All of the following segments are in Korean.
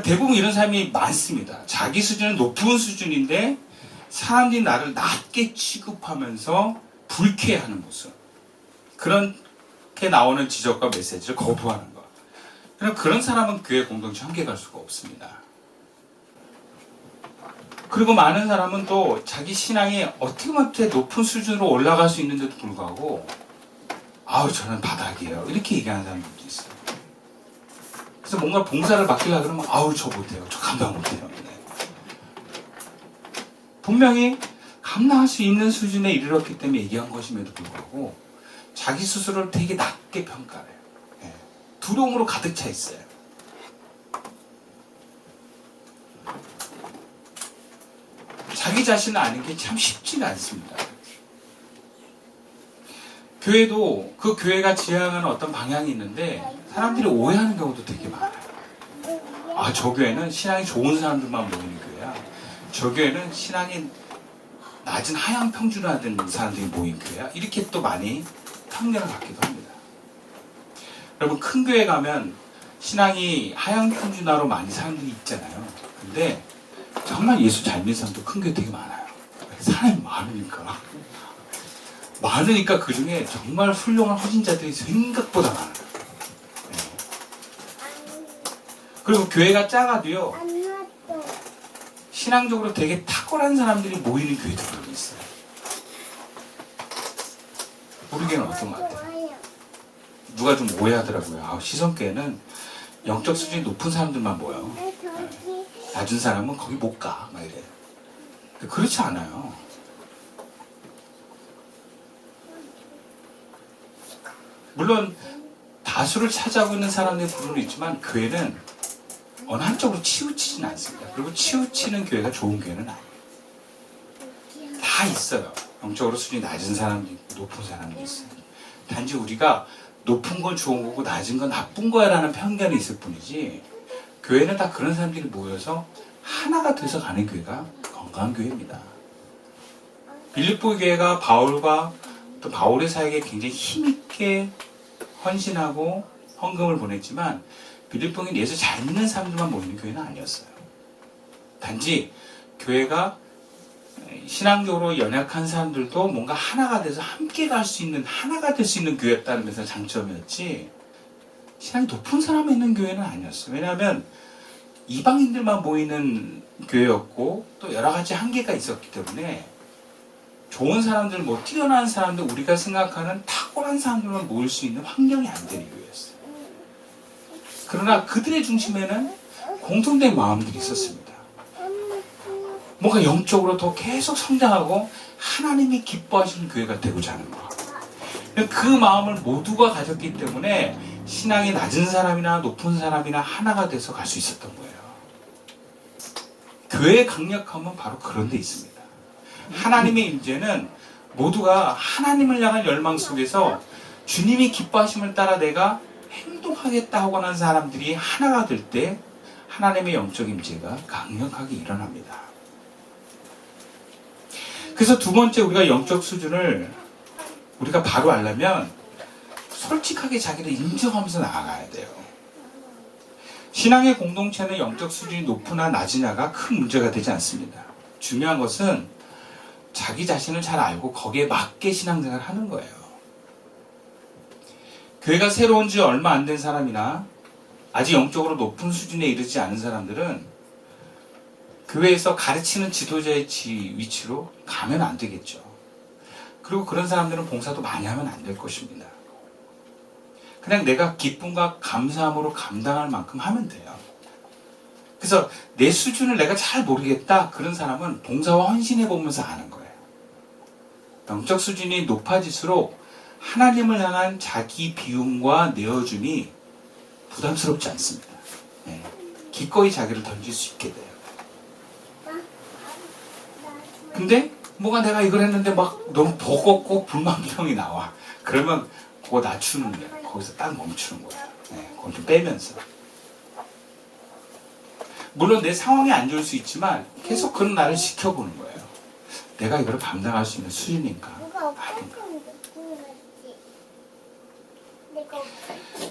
대부분 이런 사람이 많습니다. 자기 수준은 높은 수준인데 사람들이 나를 낮게 취급하면서 불쾌해하는 모습. 그렇게 나오는 지적과 메시지를 거부하는 것. 그런 사람은 교회 공동체 함께 갈 수가 없습니다. 그리고 많은 사람은 또 자기 신앙이 어떻게 높은 수준으로 올라갈 수 있는데도 불구하고 아우 저는 바닥이에요. 이렇게 얘기하는 사람들도 있어요. 그래서 뭔가 봉사를 맡기려고 그러면 아우 저 못해요. 저 감당 못해요. 네. 분명히 감당할 수 있는 수준에 이르렀기 때문에 얘기한 것임에도 불구하고 자기 스스로를 되게 낮게 평가해요. 네. 두려움으로 가득 차 있어요. 자기 자신을 아는 게 참 쉽지가 않습니다. 교회도 그 교회가 지향하는 어떤 방향이 있는데 사람들이 오해하는 경우도 되게 많아요. 아, 저 교회는 신앙이 좋은 사람들만 모이는 교회야. 저 교회는 신앙이 낮은 하향 평준화된 사람들이 모인 교회야. 이렇게 또 많이 편견을 갖기도 합니다. 여러분, 큰 교회 가면 신앙이 하향 평준화로 많이 사람들이 있잖아요. 근데 정말 예수 잘 믿는 사람도 큰 교회 되게 많아요. 사람이 많으니까 그 중에 정말 훌륭한 헌신자들이 생각보다 많아요. 네. 그리고 교회가 작아도요, 신앙적으로 되게 탁월한 사람들이 모이는 교회들도 있어요. 우리 교회는 어떤 것 같아요? 누가 좀 오해하더라고요. 아, 시선교회는 영적 수준이 높은 사람들만 모여. 네. 낮은 사람은 거기 못 가. 막 이래요. 그렇지 않아요. 물론 다수를 차지하고 있는 사람들의 부류는 있지만 교회는 어느 한쪽으로 치우치지는 않습니다. 그리고 치우치는 교회가 좋은 교회는 아니에요. 다 있어요. 영적으로 수준이 낮은 사람도 있고 높은 사람도 있어요. 단지 우리가 높은 건 좋은 거고 낮은 건 나쁜 거야 라는 편견이 있을 뿐이지 교회는 다 그런 사람들이 모여서 하나가 돼서 가는 교회가 건강한 교회입니다. 빌립보 교회가 바울과 또 바울의 사역에 굉장히 힘있게 헌신하고 헌금을 보냈지만 빌립보는 예수 잘 믿는 사람들만 모이는 교회는 아니었어요. 단지 교회가 신앙적으로 연약한 사람들도 뭔가 하나가 돼서 함께 갈 수 있는, 하나가 될 수 있는 교회였다는 것이 장점이었지 신앙이 높은 사람이 있는 교회는 아니었어요. 왜냐하면 이방인들만 모이는 교회였고 또 여러 가지 한계가 있었기 때문에 좋은 사람들, 뛰어난 사람들, 우리가 생각하는 탁월한 사람들만 모일 수 있는 환경이 안 되는 교회였어요. 그러나 그들의 중심에는 공통된 마음들이 있었습니다. 뭔가 영적으로 더 계속 성장하고 하나님이 기뻐하시는 교회가 되고자 하는 것. 그 마음을 모두가 가졌기 때문에 신앙이 낮은 사람이나 높은 사람이나 하나가 돼서 갈 수 있었던 거예요. 교회의 강력함은 바로 그런 데 있습니다. 하나님의 임재는 모두가 하나님을 향한 열망 속에서 주님이 기뻐하심을 따라 내가 행동하겠다 하고 난 사람들이 하나가 될 때 하나님의 영적 임재가 강력하게 일어납니다. 그래서 두 번째 우리가 영적 수준을 우리가 바로 알려면 솔직하게 자기를 인정하면서 나아가야 돼요. 신앙의 공동체는 영적 수준이 높으나 낮으냐가 큰 문제가 되지 않습니다. 중요한 것은 자기 자신을 잘 알고 거기에 맞게 신앙생활을 하는 거예요. 교회가 새로 온 지 얼마 안 된 사람이나 아직 영적으로 높은 수준에 이르지 않은 사람들은 교회에서 가르치는 지도자의 위치로 가면 안 되겠죠. 그리고 그런 사람들은 봉사도 많이 하면 안 될 것입니다. 그냥 내가 기쁨과 감사함으로 감당할 만큼 하면 돼요. 그래서 내 수준을 내가 잘 모르겠다. 그런 사람은 봉사와 헌신해보면서 아는 거예요. 영적 수준이 높아질수록 하나님을 향한 자기 비움과 내어줌이 부담스럽지 않습니다. 네. 기꺼이 자기를 던질 수 있게 돼요. 근데 뭐가 내가 이걸 했는데 막 너무 버겁고 불만병이 나와. 그러면 그거 낮추는 거예요. 거기서 딱 멈추는 거예요. 네. 그걸 좀 빼면서. 물론 내 상황이 안 좋을 수 있지만 계속 그런 나를 지켜보는 거예요. 내가 이걸 감당할 수 있는 수준인가? 아닌가?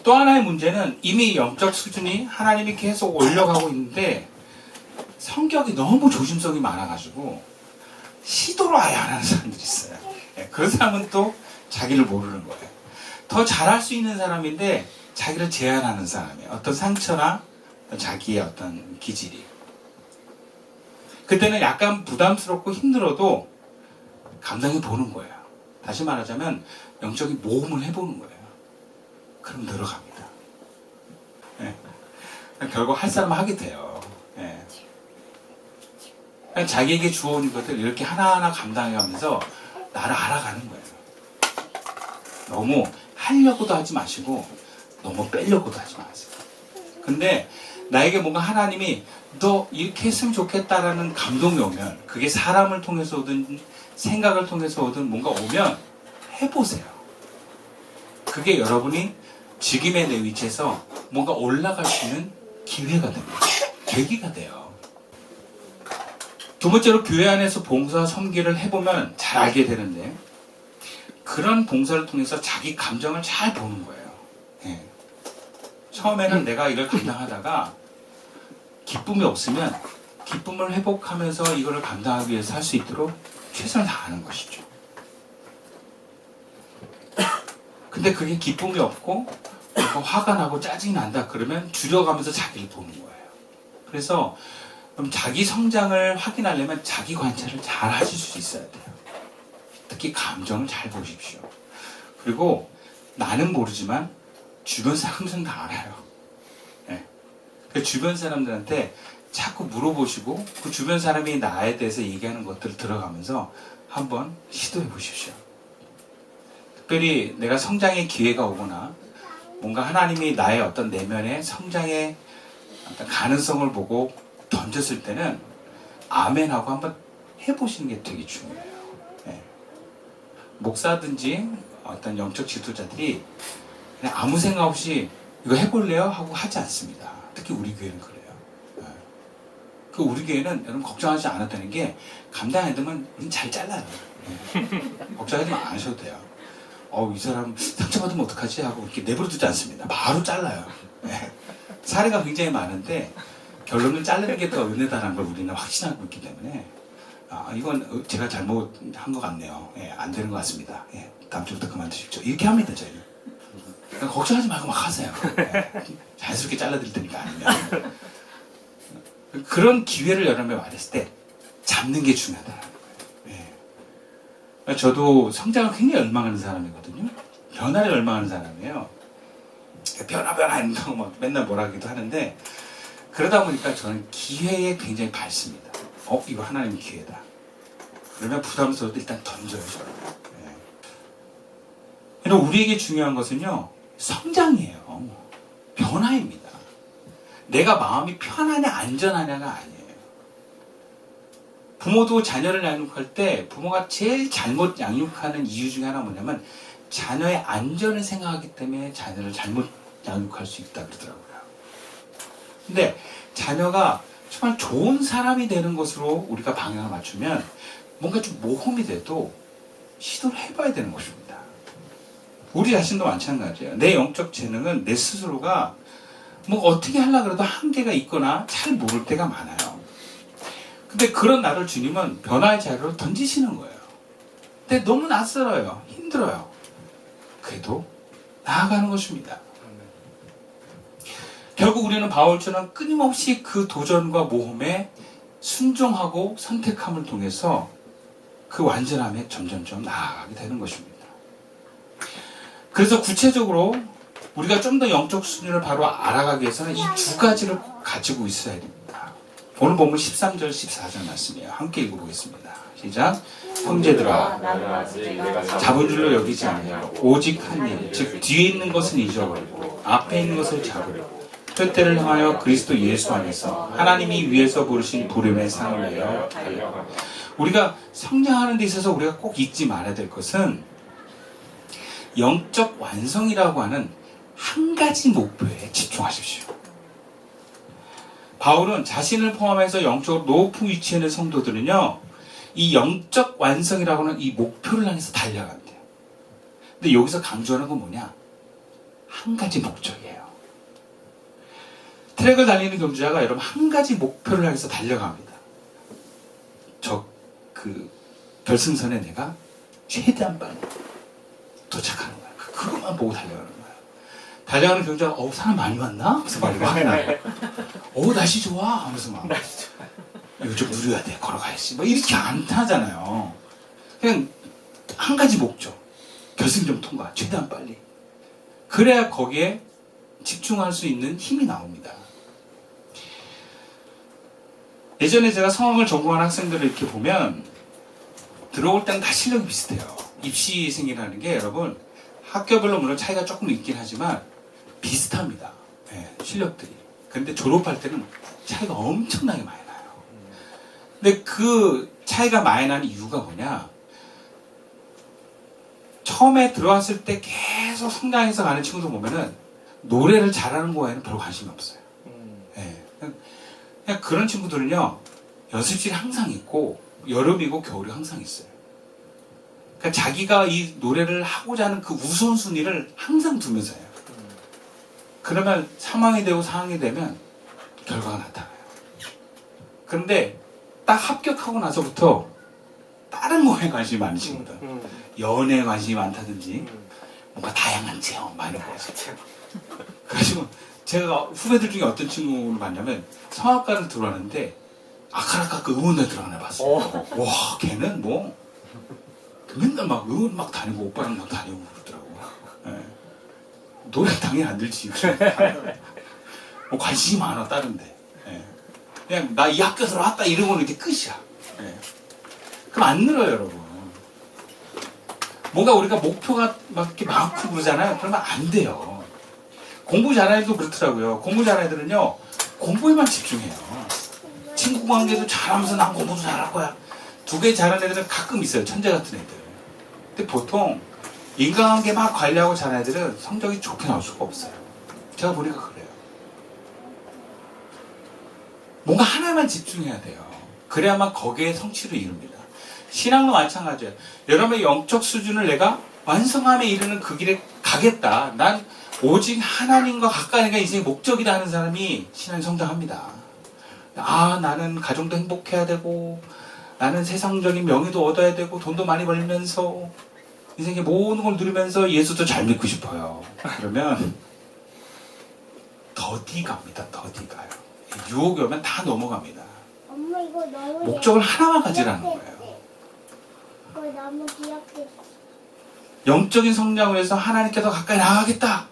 또 하나의 문제는 이미 영적 수준이 하나님이 계속 올려가고 있는데 성격이 너무 조심성이 많아가지고 시도를 아예 안 하는 사람들이 있어요. 그 사람은 또 자기를 모르는 거예요. 더 잘할 수 있는 사람인데 자기를 제한하는 사람이에요. 어떤 상처나 자기의 어떤 기질이. 그때는 약간 부담스럽고 힘들어도 감당해 보는 거예요. 다시 말하자면 영적인 모험을 해보는 거예요. 그럼 늘어갑니다. 예. 결국 할 사람은 하게 돼요. 예. 자기에게 주어진 것들 이렇게 하나하나 감당해가면서 나를 알아가는 거예요. 너무 하려고도 하지 마시고 너무 빼려고도 하지 마세요. 근데 나에게 뭔가 하나님이 너 이렇게 했으면 좋겠다라는 감동이 오면, 그게 사람을 통해서 오든 생각을 통해서 오든 뭔가 오면 해보세요. 그게 여러분이 지금의 내 위치에서 뭔가 올라갈 수 있는 기회가 됩니다. 계기가 돼요. 두 번째로, 교회 안에서 봉사 섬기를 해보면 잘 알게 되는데, 그런 봉사를 통해서 자기 감정을 잘 보는 거예요. 예. 처음에는 내가 이걸 감당하다가 기쁨이 없으면 기쁨을 회복하면서 이거를 감당하기 위해서 할 수 있도록 최선을 다하는 것이죠. 근데 그게 기쁨이 없고 화가 나고 짜증이 난다 그러면 줄여가면서 자기를 보는 거예요. 그래서 자기 성장을 확인하려면 자기 관찰을 잘 하실 수 있어야 돼요. 특히 감정을 잘 보십시오. 그리고 나는 모르지만 주변 사람들은 다 알아요. 네. 그 주변 사람들한테 자꾸 물어보시고 그 주변 사람이 나에 대해서 얘기하는 것들을 들어가면서 한번 시도해 보십시오. 특별히 내가 성장의 기회가 오거나 뭔가 하나님이 나의 어떤 내면의 성장의 어떤 가능성을 보고 던졌을 때는 아멘하고 한번 해보시는 게 되게 중요해요. 네. 목사든지 어떤 영적 지도자들이 그냥 아무 생각 없이 이거 해볼래요? 하고 하지 않습니다. 특히 우리 교회는 그래요. 네. 그 우리 교회는 여러분 걱정하지 않았다는 게 감당 안 되면 우린 잘 잘라요. 네. 걱정하지 않으셔도 돼요. 이 사람 상처받으면 어떡하지? 하고 이렇게 내버려두지 않습니다. 바로 잘라요. 네. 사례가 굉장히 많은데 결론은 자르는 게 더 은혜다라는 걸 우리는 확신하고 있기 때문에 이건 제가 잘못한 것 같네요. 예, 안 되는 것 같습니다. 예, 다음 주부터 그만두십시오. 이렇게 합니다, 저희는. 그러니까 걱정하지 말고 막 하세요. 예, 자연스럽게 잘라드릴 테니까 아니면. 그런 기회를 여러분이 말했을 때 잡는 게 중요하다는 거예요. 예. 저도 성장을 굉장히 열망하는 사람이거든요. 변화를 열망하는 사람이에요. 변화 한다고 막 맨날 뭐라 하기도 하는데, 그러다 보니까 저는 기회에 굉장히 밝습니다. 이거 하나님의 기회다. 그러면 부담스러워도 일단 던져요, 저는. 네. 우리에게 중요한 것은요, 성장이에요. 변화입니다. 내가 마음이 편하냐, 안전하냐가 아니에요. 부모도 자녀를 양육할 때 부모가 제일 잘못 양육하는 이유 중에 하나가 뭐냐면 자녀의 안전을 생각하기 때문에 자녀를 잘못 양육할 수 있다 그러더라고요. 근데 자녀가 정말 좋은 사람이 되는 것으로 우리가 방향을 맞추면 뭔가 좀 모험이 돼도 시도를 해봐야 되는 것입니다. 우리 자신도 마찬가지예요. 내 영적 재능은 내 스스로가 뭐 어떻게 하려고 해도 한계가 있거나 잘 모를 때가 많아요. 근데 그런 나를 주님은 변화의 자리로 던지시는 거예요. 근데 너무 낯설어요. 힘들어요. 그래도 나아가는 것입니다. 결국 우리는 바울처럼 끊임없이 그 도전과 모험에 순종하고 선택함을 통해서 그 완전함에 점점점 나아가게 되는 것입니다. 그래서 구체적으로 우리가 좀 더 영적 수준을 바로 알아가기 위해서는 이 두 가지를 가지고 있어야 됩니다. 오늘 본문 13절 14절 말씀이에요. 함께 읽어보겠습니다. 시작. 형제들아, 잡은 줄로 여기지 아니하고 오직 한 일, 즉 뒤에 있는 것은 잊어버리고 앞에 있는 것을 잡으려고 표대를 향하여 그리스도 예수 안에서 하나님이 위에서 부르신 부름의 상을 위하여 달려가. 우리가 성장하는 데 있어서 우리가 꼭 잊지 말아야 될 것은 영적 완성이라고 하는 한 가지 목표에 집중하십시오. 바울은 자신을 포함해서 영적으로 높은 위치에 있는 성도들은요, 이 영적 완성이라고 하는 이 목표를 향해서 달려간대요. 근데 여기서 강조하는 건 뭐냐? 한 가지 목적이에요. 트랙을 달리는 경주자가 여러분 한 가지 목표를 향해서 달려갑니다. 결승선에 내가 최대한 빨리 도착하는 거야. 그것만 보고 달려가는 거야. 달려가는 경주자가 사람 많이 왔나? 하면서 말이 막 날씨 좋아 하면서 막 이거 좀 누려야 돼, 걸어가야지 뭐 이렇게 안 타잖아요. 그냥 한 가지 목적, 결승점 통과, 최대한 빨리. 그래야 거기에 집중할 수 있는 힘이 나옵니다. 예전에 제가 성악을 전공한 학생들을 이렇게 보면 들어올 때는 다 실력이 비슷해요. 입시생이라는 게 여러분 학교별로 물론 차이가 조금 있긴 하지만 비슷합니다. 네, 실력들이. 근데 졸업할 때는 차이가 엄청나게 많이 나요. 근데 그 차이가 많이 나는 이유가 뭐냐? 처음에 들어왔을 때 계속 성장해서 가는 친구들 보면은 노래를 잘하는 거에는 별로 관심이 없어요. 네, 그냥 그런 친구들은요, 연습실이 항상 있고 여름이고 겨울이 항상 있어요. 그러니까 자기가 이 노래를 하고자 하는 그 우선순위를 항상 두면서 해요. 그러면 3학이 되고 4학이 되면 결과가 나타나요. 그런데 딱 합격하고 나서부터 다른 거에 관심이 많은 친구들, 연애에 관심이 많다든지 뭔가 다양한 체험 많이 거죠. 그래서 제가 후배들 중에 어떤 친구를 봤냐면 성악과를 들어왔는데 아카라카 그 음원대 들어가나 봤어요. 와, 걔는 뭐 맨날 막 음원 막 다니고 오빠랑 막 다니고 그러더라고. 네. 노래 당연히 안 들지. 뭐 관심이 많아 다른데. 네. 그냥 나 이 학교 들어왔다 이러고는 이렇게 끝이야. 네. 그럼 안 늘어요, 여러분. 뭔가 우리가 목표가 막 이렇게 많고 그러잖아요. 그러면 안 돼요. 공부 잘하는 애도 그렇더라고요. 공부 잘하는 애들은요, 공부에만 집중해요. 친구 관계도 잘하면서 난 공부도 잘할 거야. 두 개 잘하는 애들은 가끔 있어요. 천재 같은 애들. 근데 보통 인간관계 막 관리하고 잘하는 애들은 성적이 좋게 나올 수가 없어요. 제가 보니까 그래요. 뭔가 하나만 집중해야 돼요. 그래야만 거기에 성취를 이룹니다. 신앙도 마찬가지예요. 여러분의 영적 수준을 내가 완성함에 이르는 그 길에 가겠다. 난 오직 하나님과 가까이가 인생의 목적이다 하는 사람이 신앙이 성장합니다. 나는 가정도 행복해야 되고, 나는 세상적인 명예도 얻어야 되고, 돈도 많이 벌면서 인생의 모든 걸 누리면서 예수도 잘 믿고 싶어요. 그러면 더디 갑니다. 더디 가요. 유혹이 오면 다 넘어갑니다. 엄마 이거 너무 목적을 하나만 가지라는 거예요. 이거 너무 귀엽게. 영적인 성장을 위해서 하나님께 더 가까이 나가겠다.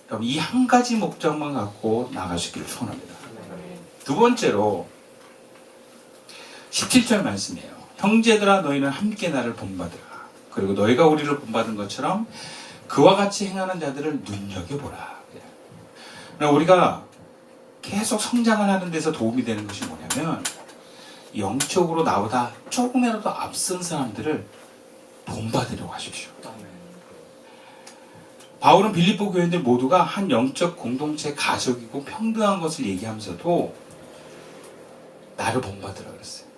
그럼 이 한 가지 목적만 갖고 나가시기를 소원합니다. 두 번째로 17절 말씀이에요. 형제들아 너희는 함께 나를 본받으라. 그리고 너희가 우리를 본받은 것처럼 그와 같이 행하는 자들을 눈여겨보라. 그러니까 우리가 계속 성장을 하는 데서 도움이 되는 것이 뭐냐면 영적으로 나보다 조금이라도 앞선 사람들을 본받으려고 하십시오. 바울은 빌립보 교인들 모두가 한 영적 공동체 가족이고 평등한 것을 얘기하면서도 나를 본받으라 그랬어요.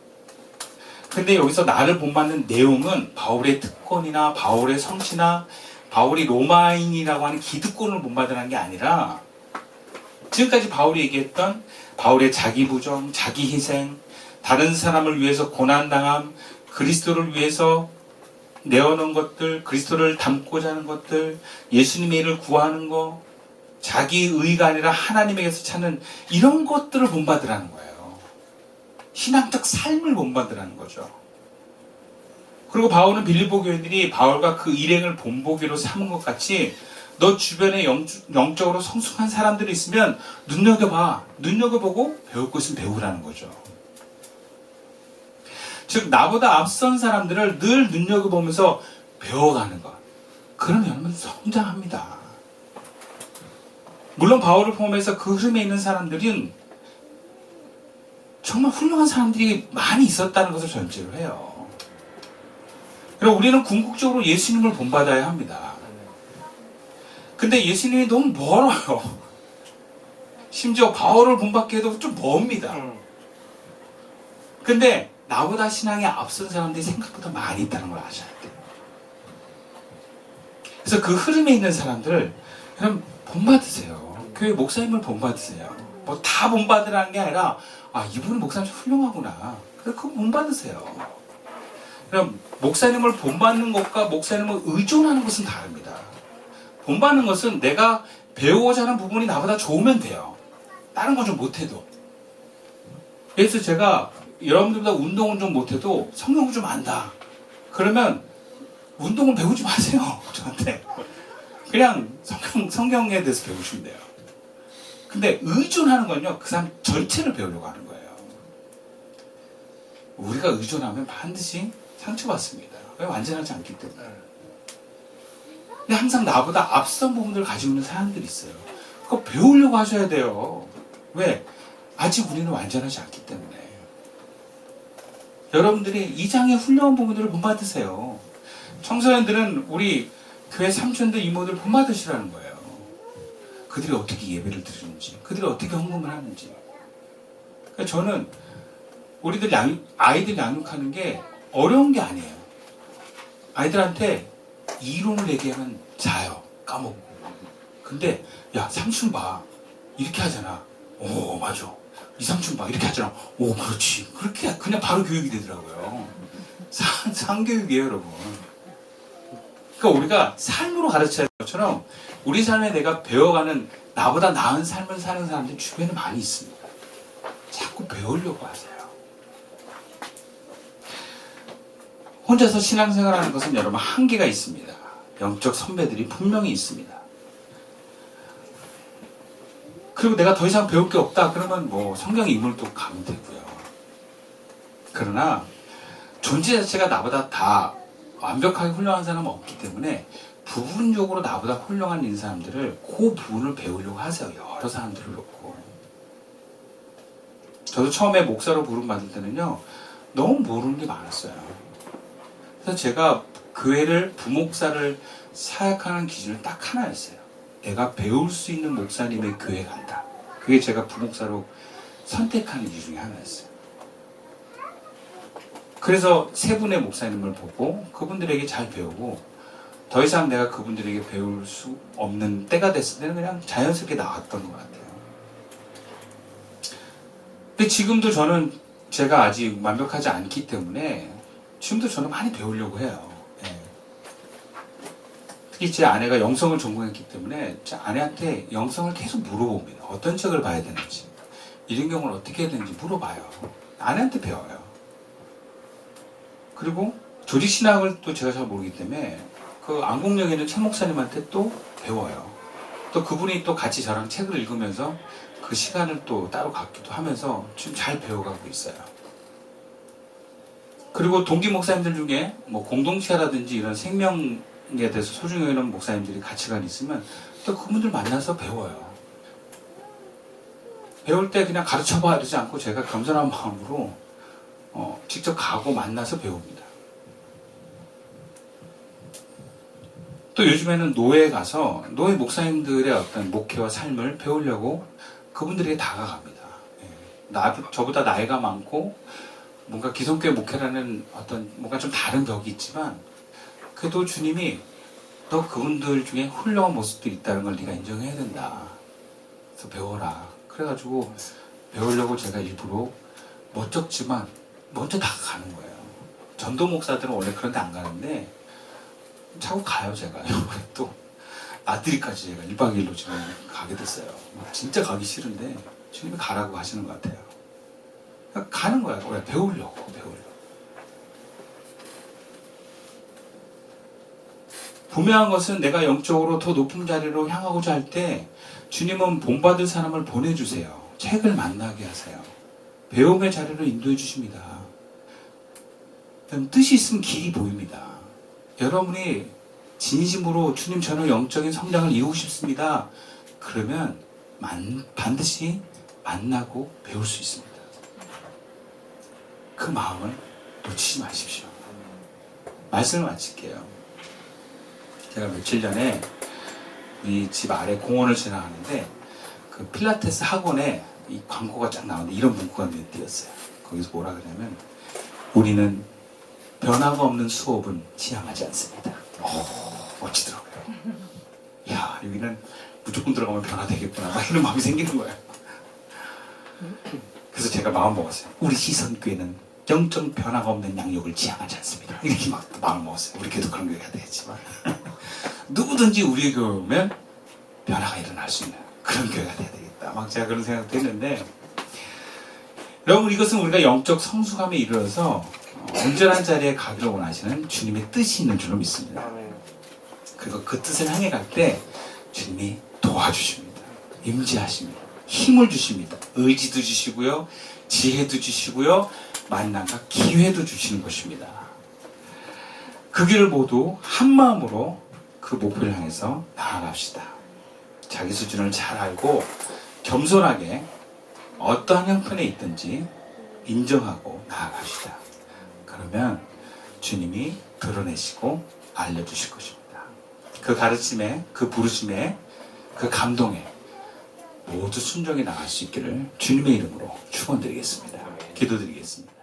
근데 여기서 나를 본받는 내용은 바울의 특권이나 바울의 성취나 바울이 로마인이라고 하는 기득권을 본받으라는 게 아니라 지금까지 바울이 얘기했던 바울의 자기 부정, 자기 희생, 다른 사람을 위해서 고난당함, 그리스도를 위해서 내어놓은 것들, 그리스도를 닮고자 하는 것들, 예수님의 일을 구하는 것, 자기 의가 아니라 하나님에게서 찾는 이런 것들을 본받으라는 거예요. 신앙적 삶을 본받으라는 거죠. 그리고 바울은 빌립보 교인들이 바울과 그 일행을 본보기로 삼은 것 같이 너 주변에 영적으로 성숙한 사람들이 있으면 눈여겨봐. 눈여겨보고 배울 거 있으면 배우라는 거죠. 즉 나보다 앞선 사람들을 늘 눈여겨보면서 배워가는 것. 그러면 여러분 성장합니다. 물론 바울을 포함해서 그 흐름에 있는 사람들은 정말 훌륭한 사람들이 많이 있었다는 것을 전제로 해요. 그리고 우리는 궁극적으로 예수님을 본받아야 합니다. 근데 예수님이 너무 멀어요. 심지어 바울을 본받기에도 좀 멉니다. 근데 나보다 신앙에 앞선 사람들이 생각보다 많이 있다는 걸 아셔야 돼요. 그래서 그 흐름에 있는 사람들을 그럼 본받으세요. 교회 목사님을 본받으세요. 뭐 다 본받으라는 게 아니라 아 이분은 목사님 훌륭하구나. 그래 그거 본받으세요. 그럼 목사님을 본받는 것과 목사님을 의존하는 것은 다릅니다. 본받는 것은 내가 배우고자 하는 부분이 나보다 좋으면 돼요. 다른 건 좀 못해도. 그래서 제가 여러분들보다 운동은 좀 못해도 성경을 좀 안다. 그러면 운동을 배우지 마세요. 저한테. 그냥 성경에 대해서 배우시면 돼요. 근데 의존하는 건요. 그 사람 전체를 배우려고 하는 거예요. 우리가 의존하면 반드시 상처받습니다. 왜? 완전하지 않기 때문에. 근데 항상 나보다 앞선 부분들을 가지고 있는 사람들이 있어요. 그거 배우려고 하셔야 돼요. 왜? 아직 우리는 완전하지 않기 때문에. 여러분들이 이장의 훌륭한 부분들을 본받으세요. 청소년들은 우리 교회 삼촌들, 이모들 본받으시라는 거예요. 그들이 어떻게 예배를 드리는지, 그들이 어떻게 헌금을 하는지. 그러니까 저는 우리들 아이들 양육하는 게 어려운 게 아니에요. 아이들한테 이론을 얘기하면 자요. 까먹고. 근데 야 삼촌 봐. 이렇게 하잖아. 오 맞아. 이 삼촌 봐. 이렇게 하잖아. 오 그렇지. 그렇게 그냥 바로 교육이 되더라고요. 상교육이에요 여러분. 그러니까 우리가 삶으로 가르쳐야 될 것처럼 우리 삶에 내가 배워가는 나보다 나은 삶을 사는 사람들이 주변에 많이 있습니다. 자꾸 배우려고 하세요. 혼자서 신앙생활하는 것은 여러분 한계가 있습니다. 영적 선배들이 분명히 있습니다. 그리고 내가 더 이상 배울 게 없다 그러면 뭐 성경 인물도 가면 되고요. 그러나 존재 자체가 나보다 다 완벽하게 훌륭한 사람은 없기 때문에 부분적으로 나보다 훌륭한 사람들을 그 부분을 배우려고 하세요. 여러 사람들을 놓고. 저도 처음에 목사로 부름받을 때는요. 너무 모르는 게 많았어요. 그래서 제가 교회를 부목사를 사역하는 기준은 딱 하나였어요. 내가 배울 수 있는 목사님의 교회에 간다. 그게 제가 부목사로 선택하는 이유 중에 하나였어요. 그래서 세 분의 목사님을 보고 그분들에게 잘 배우고 더 이상 내가 그분들에게 배울 수 없는 때가 됐을 때는 그냥 자연스럽게 나왔던 것 같아요. 근데 지금도 저는 제가 아직 완벽하지 않기 때문에 지금도 저는 많이 배우려고 해요. 예. 특히 제 아내가 영성을 전공했기 때문에 제 아내한테 영성을 계속 물어봅니다. 어떤 책을 봐야 되는지, 이런 경우는 어떻게 해야 되는지 물어봐요. 아내한테 배워요. 그리고 조직신학을 또 제가 잘 모르기 때문에 그 안국역에 있는 최 목사님한테 또 배워요. 또 그분이 또 같이 저랑 책을 읽으면서 그 시간을 또 따로 갖기도 하면서 지금 잘 배워가고 있어요. 그리고 동기 목사님들 중에 뭐 공동체라든지 이런 생명에 대해서 소중히 여기는 목사님들이 가치관이 있으면 또 그분들 만나서 배워요. 배울 때 그냥 가르쳐봐 이러지 않고 제가 겸손한 마음으로 직접 가고 만나서 배웁니다. 또 요즘에는 노회에 가서 노회 목사님들의 어떤 목회와 삶을 배우려고 그분들에게 다가갑니다. 저보다 나이가 많고 뭔가 기성교회 목회라는 어떤 뭔가 좀 다른 벽이 있지만 그래도 주님이 너 그분들 중에 훌륭한 모습도 있다는 걸 네가 인정해야 된다. 그래서 배워라. 그래가지고 배우려고 제가 일부러 멋쩍지만 먼저 다가가는 거예요. 전도 목사들은 원래 그런 데 안 가는데 자꾸 가요 제가. 이번에 또 나들이까지 제가 1박 2일로 지금 가게 됐어요. 진짜 가기 싫은데 주님이 가라고 하시는 것 같아요. 가는 거야. 왜? 배우려고. 분명한 것은 내가 영적으로 더 높은 자리로 향하고자 할 때 주님은 본받을 사람을 보내주세요. 책을 만나게 하세요. 배움의 자리로 인도해 주십니다. 뜻이 있으면 길이 보입니다. 여러분이 진심으로 주님 저는 영적인 성장을 이루고 싶습니다. 그러면 반드시 만나고 배울 수 있습니다. 그 마음을 놓치지 마십시오. 말씀을 마칠게요. 제가 며칠 전에 우리 집 아래 공원을 지나가는데 그 필라테스 학원에 이 광고가 쫙 나오는데 이런 문구가 눈에 띄었어요. 거기서 뭐라 그러냐면 우리는 변화가 없는 수업은 지향하지 않습니다. 멋지더라고요. 야, 여기는 무조건 들어가면 변화되겠구나. 막 이런 마음이 생기는 거예요. 그래서 제가 마음 먹었어요. 우리 시선교회는 영적 변화가 없는 양육을 지향하지 않습니다. 이렇게 막 마음을 먹었어요. 우리 교회도 그런 교회가 되겠지만 누구든지 우리 교회 오면 변화가 일어날 수 있는 그런 교회가 돼야 되겠다. 막 제가 그런 생각도 했는데, 여러분, 이것은 우리가 영적 성숙함에 이르러서 온전한 자리에 가기를 원하시는 주님의 뜻이 있는 줄로 믿습니다. 그리고 그 뜻을 향해 갈 때 주님이 도와주십니다. 임재하십니다. 힘을 주십니다. 의지도 주시고요, 지혜도 주시고요, 만남과 기회도 주시는 것입니다. 그 길을 모두 한 마음으로 그 목표를 향해서 나아갑시다. 자기 수준을 잘 알고 겸손하게 어떠한 형편에 있든지 인정하고 나아갑시다. 그러면 주님이 드러내시고 알려주실 것입니다. 그 가르침에, 그 부르심에, 그 감동에 모두 순종해 나갈 수 있기를 주님의 이름으로 축원드리겠습니다. 기도드리겠습니다.